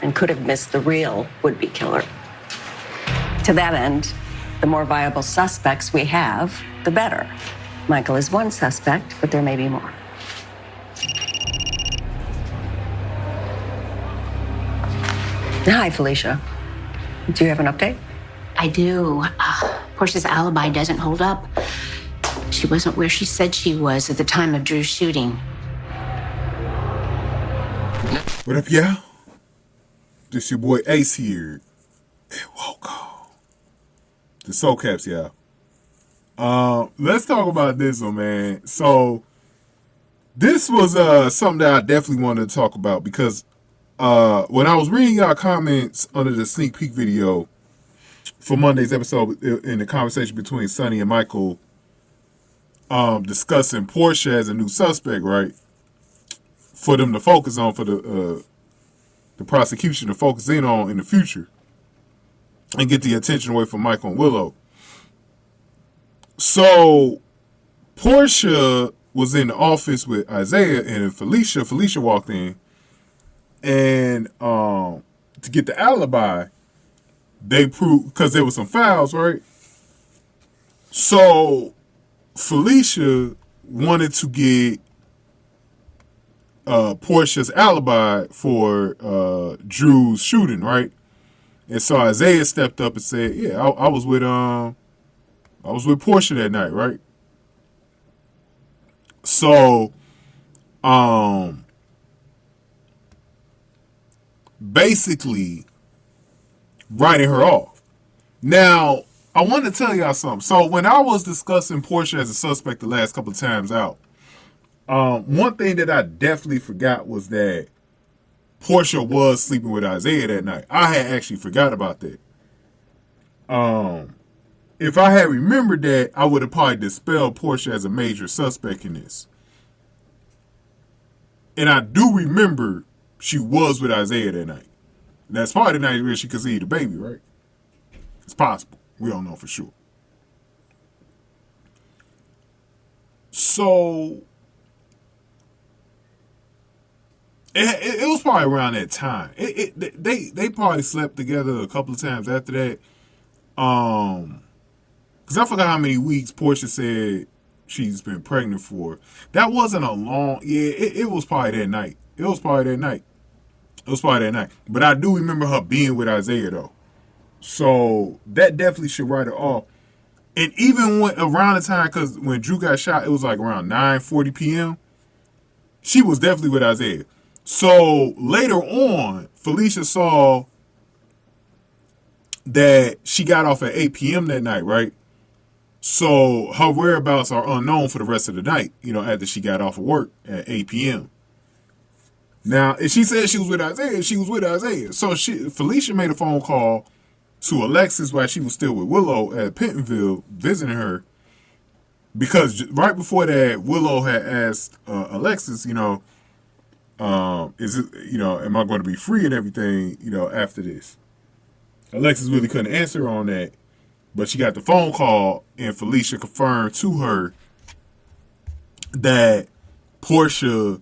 and could have missed the real would-be killer. To that end, the more viable suspects we have, the better. Michael is one suspect, but there may be more. Hi, Felicia. Do you have an update? I do. Portia's alibi doesn't hold up. She wasn't where she said she was at the time of Drew's shooting. What up, y'all? This your boy Ace here. And welcome to Soul Caps, y'all. Let's talk about this one, man. So, this was something that I definitely wanted to talk about because when I was reading y'all comments under the sneak peek video for Monday's episode in the conversation between Sonny and Michael, discussing Portia as a new suspect, right? For them to focus on, for the prosecution to focus in on in the future and get the attention away from Michael and Willow. So Portia was in the office with Isaiah and Felicia walked in, and to get the alibi, they proved, because there was some files, right? So Felicia wanted to get Portia's alibi for Drew's shooting, right? And so Isaiah stepped up and said, "Yeah, I was with Portia that night, right?" So, basically, writing her off. Now, I want to tell y'all something. So, when I was discussing Portia as a suspect the last couple of times out, one thing that I definitely forgot was that Portia was sleeping with Isaiah that night. I had actually forgot about that. If I had remembered that, I would have probably dispelled Portia as a major suspect in this. And I do remember she was with Isaiah that night. And that's probably the night where she conceived the baby, right? It's possible. We don't know for sure. So it was probably around that time. They probably slept together a couple of times after that. Because I forgot how many weeks Portia said she's been pregnant for. That wasn't a long... Yeah, it was probably that night. It was probably that night. But I do remember her being with Isaiah, though. So that definitely should write her off. And even when around the time, because when Drew got shot, it was like around 9:40 p.m. She was definitely with Isaiah. So later on, Felicia saw that she got off at 8 p.m. that night, right? So her whereabouts are unknown for the rest of the night, after she got off of work at 8 p.m. Now, if she said she was with Isaiah, she was with Isaiah. So Felicia made a phone call to Alexis while she was still with Willow at Pentonville visiting her. Because right before that, Willow had asked Alexis, is it, am I going to be free and everything, after this? Alexis really couldn't answer on that. But she got the phone call, and Felicia confirmed to her that Portia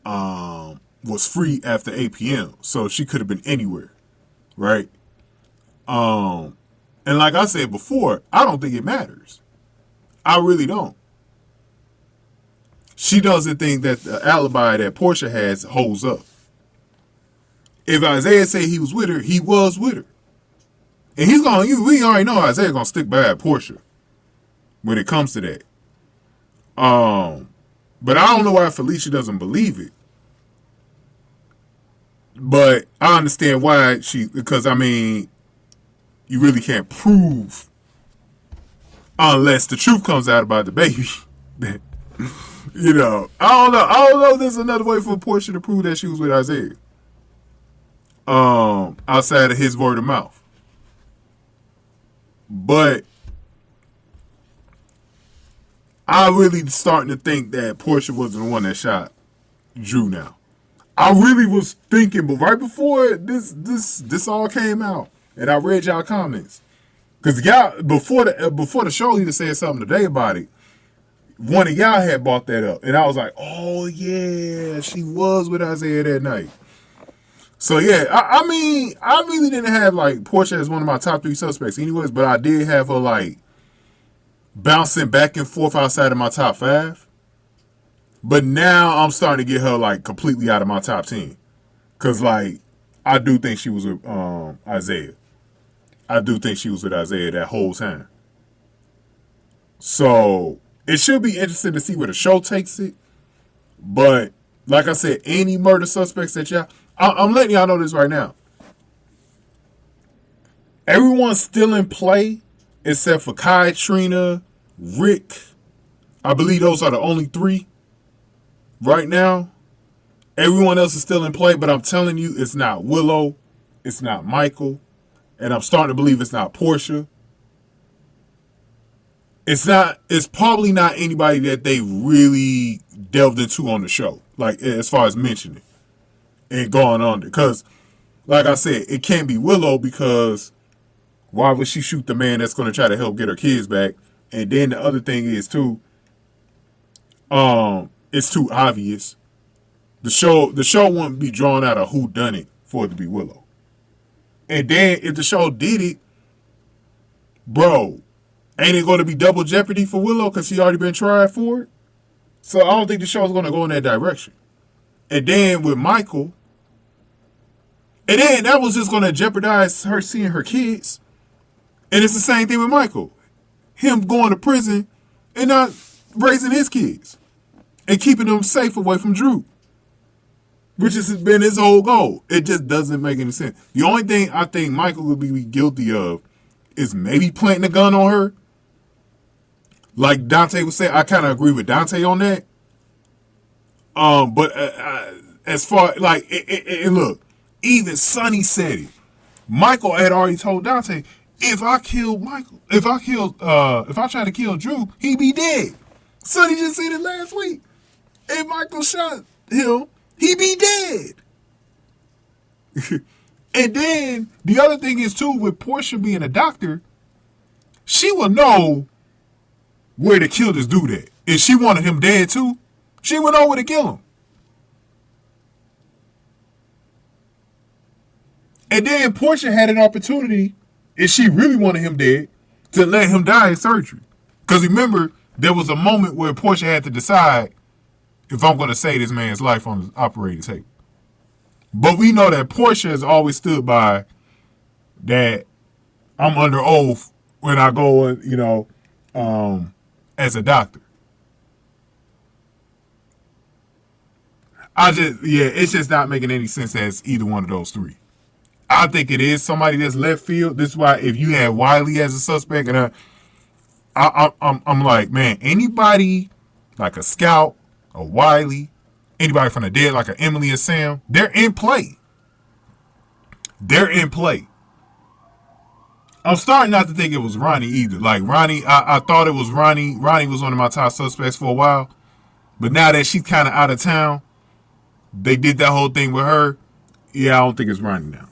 was free after 8 p.m. So she could have been anywhere, right? And like I said before, I don't think it matters. I really don't. She doesn't think that the alibi that Portia has holds up. If Isaiah said he was with her, he was with her. And we already know Isaiah's going to stick by Portia when it comes to that. But I don't know why Felicia doesn't believe it. But I understand why because you really can't prove unless the truth comes out about the baby. I don't know if there's another way for Portia to prove that she was with Isaiah. Outside of his word of mouth. But I really starting to think that Portia wasn't the one that shot Drew now. I really was thinking, but right before this all came out, and I read y'all comments, because y'all before the show, he said something today about it. One of y'all had brought that up, and I was like, oh yeah, she was with Isaiah that night. So yeah, I mean, I really didn't have like Portia as one of my top 3 suspects, anyways. But I did have her like bouncing back and forth outside of my top 5. But now I'm starting to get her like completely out of my top 10, cause like I do think she was with Isaiah. I do think she was with Isaiah that whole time. So it should be interesting to see where the show takes it. But like I said, any murder suspects that I'm letting y'all know this right now. Everyone's still in play except for Kai, Trina, Rick. I believe those are the only 3 right now. Everyone else is still in play, but I'm telling you, it's not Willow, it's not Michael, and I'm starting to believe it's not Portia. It's probably not anybody that they really delved into on the show, like as far as mentioning and going on there. Because, like I said, it can't be Willow, because why would she shoot the man that's going to try to help get her kids back? And then the other thing is too, it's too obvious. The show wouldn't be drawn out of who done it for it to be Willow. And then if the show did it, bro, ain't it going to be double jeopardy for Willow because she already been tried for it? So I don't think the show's going to go in that direction. And then with Michael, and then that was just going to jeopardize her seeing her kids. And it's the same thing with Michael. Him going to prison and not raising his kids and keeping them safe away from Drew, which has been his whole goal. It just doesn't make any sense. The only thing I think Michael would be guilty of is maybe planting a gun on her. Like Dante was saying, I kind of agree with Dante on that. But as far like, look, even Sonny said it. Michael had already told Dante, if I try to kill Drew, he be dead. Sonny just said it last week. If Michael shot him, he be dead. And then the other thing is too, with Portia being a doctor, she will know where to kill this dude at. If she wanted him dead too, she would know where to kill him. And then Portia had an opportunity, if she really wanted him dead, to let him die in surgery. Because remember, there was a moment where Portia had to decide if I'm going to save this man's life on the operating table. But we know that Portia has always stood by that I'm under oath when I go, as a doctor. It's just not making any sense as either one of those 3. I think it is somebody that's left field. This is why if you had Wiley as a suspect, and I'm like, man, anybody like a Scout, a Wiley, anybody from the dead like an Emily or Sam, they're in play. They're in play. I'm starting not to think it was Ronnie either. Like Ronnie, I thought it was Ronnie. Ronnie was one of my top suspects for a while. But now that she's kind of out of town, they did that whole thing with her. Yeah, I don't think it's Ronnie now.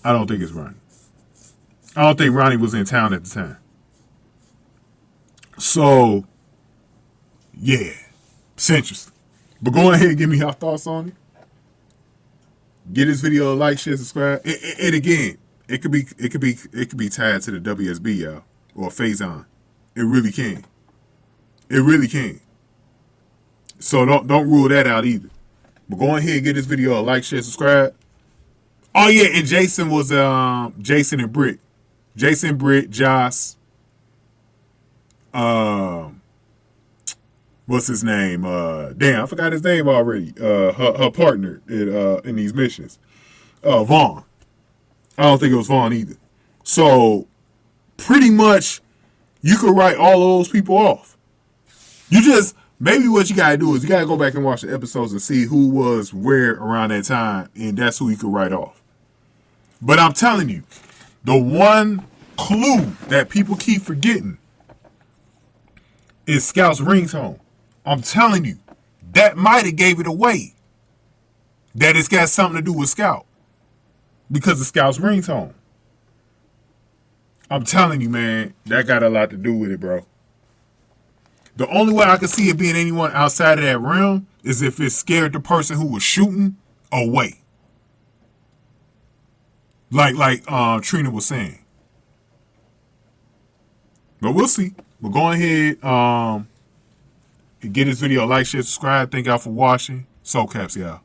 I don't think it's Ronnie. I don't think Ronnie was in town at the time. So, yeah, it's interesting. But go ahead and give me your thoughts on it. Give this video a like, share, subscribe. And again, it could be tied to the WSB, y'all, or Faison. It really can. It really can. So don't rule that out either. But go ahead and give this video a like, share, subscribe. Oh yeah, and Jason was Jason and Britt. Jason, Britt, Joss. What's his name? Damn, I forgot his name already. Her partner in these missions. Vaughn. I don't think it was Vaughn either. So pretty much you could write all of those people off. Maybe what you gotta do is you gotta go back and watch the episodes and see who was where around that time, and that's who you could write off. But I'm telling you, the one clue that people keep forgetting is Scout's ringtone. I'm telling you, that might have gave it away. That it's got something to do with Scout. Because of Scout's ringtone. I'm telling you, man, that got a lot to do with it, bro. The only way I could see it being anyone outside of that realm is if it scared the person who was shooting away. Like Trina was saying. But we'll see. We'll go ahead, get this video a like, share, subscribe. Thank y'all for watching. Soul Caps, y'all.